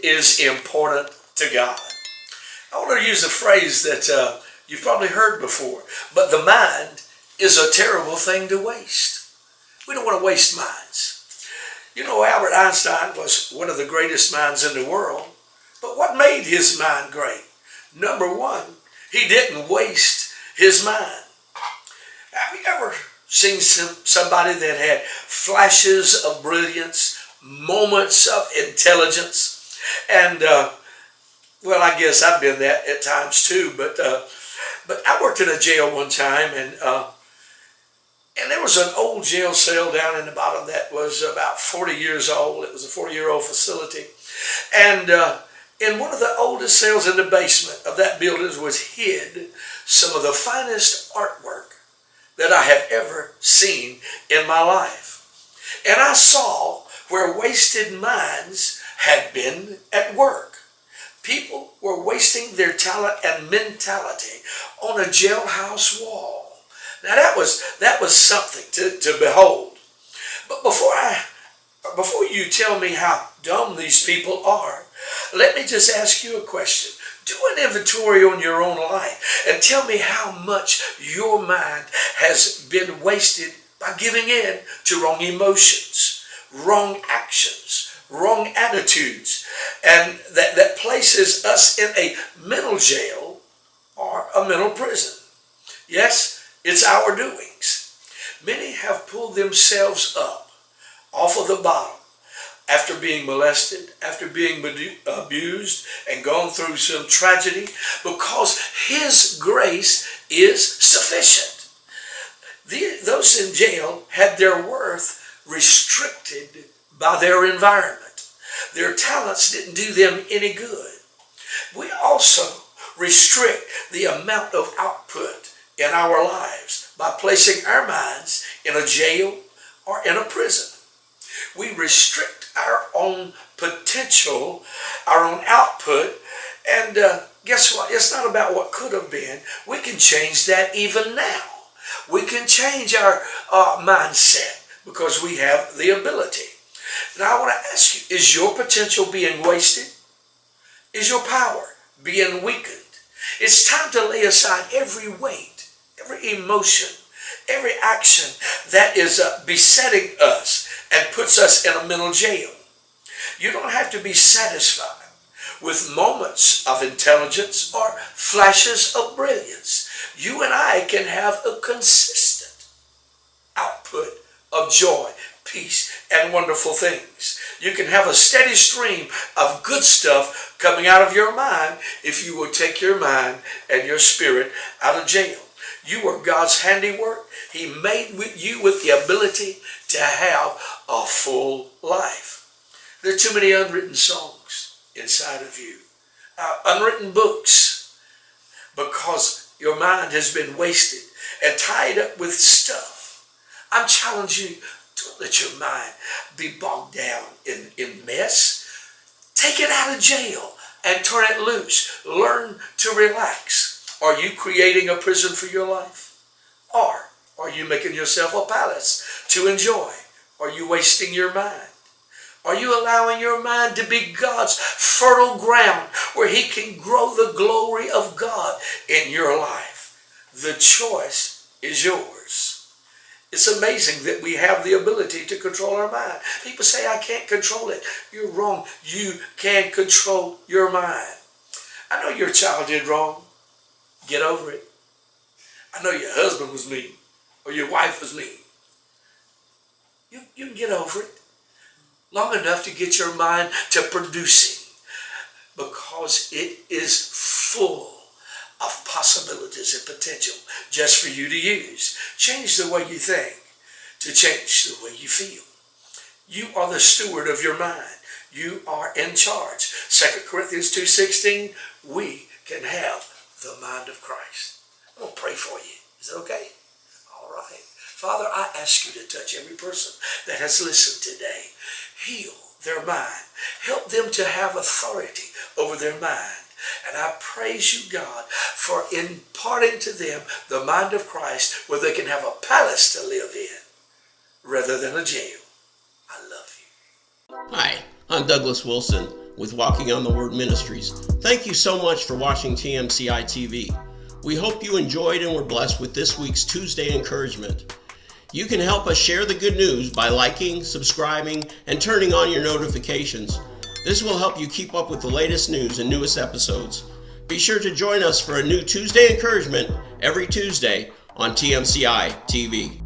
is important to God. I want to use a phrase that you've probably heard before, but the mind is a terrible thing to waste. We don't want to waste minds. You know, Albert Einstein was one of the greatest minds in the world, but what made his mind great? Number one, he didn't waste his mind. Have you ever seen somebody that had flashes of brilliance, moments of intelligence? And, well, I guess I've been that at times too, but I worked in a jail one time, and there was an old jail cell down in the bottom that was about 40 years old. It was a 40-year-old facility. And in one of the oldest cells in the basement of that building was hid some of the finest artwork that I have ever seen in my life. And I saw where wasted minds had been at work. People were wasting their talent and mentality on a jailhouse wall. Now that was something to behold. But before you tell me how dumb these people are, let me just ask you a question. Do an inventory on your own life and tell me how much your mind has been wasted by giving in to wrong emotions, wrong actions, wrong attitudes, and that places us in a mental jail or a mental prison. Yes, it's our doings. Many have pulled themselves up off of the bottom after being molested, after being abused, and gone through some tragedy, because His grace is sufficient. Those in jail had their worth restricted by their environment. Their talents didn't do them any good. We also restrict the amount of output in our lives by placing our minds in a jail or in a prison. We restrict our own potential, our own output, and guess what? It's not about what could have been. We can change that even now. We can change our mindset because we have the ability. Now I want to ask you, is your potential being wasted? Is your power being weakened? It's time to lay aside every weight, every emotion, every action that is besetting us and puts us in a mental jail. You don't have to be satisfied with moments of intelligence or flashes of brilliance. You and I can have a consistent output of joy, peace, and wonderful things. You can have a steady stream of good stuff coming out of your mind if you will take your mind and your spirit out of jail. You are God's handiwork. He made you with the ability to have a full life. There are too many unwritten songs inside of you, unwritten books, because your mind has been wasted and tied up with stuff. I'm challenging you, don't let your mind be bogged down in mess. Take it out of jail and turn it loose. Learn to relax. Are you creating a prison for your life? Or are you making yourself a palace to enjoy? Are you wasting your mind? Are you allowing your mind to be God's fertile ground where He can grow the glory of God in your life? The choice is yours. It's amazing that we have the ability to control our mind. People say, I can't control it. You're wrong. You can control your mind. I know your child did wrong. Get over it. I know your husband was mean or your wife was mean. You can get over it long enough to get your mind to producing, because it is full of possibilities and potential just for you to use. Change the way you think to change the way you feel. You are the steward of your mind. You are in charge. 2 Corinthians 2:16, we can have the mind of Christ. I'm going to pray for you. Is that okay? All right. Father, I ask you to touch every person that has listened today. Heal their mind. Help them to have authority over their mind. And I praise you, God, for imparting to them the mind of Christ where they can have a palace to live in rather than a jail. I love you. Hi, I'm Douglas Wilson, with Walking on the Word Ministries. Thank you so much for watching TMCI TV. We hope you enjoyed and were blessed with this week's Tuesday encouragement. You can help us share the good news by liking, subscribing, and turning on your notifications. This will help you keep up with the latest news and newest episodes. Be sure to join us for a new Tuesday encouragement every Tuesday on TMCI TV.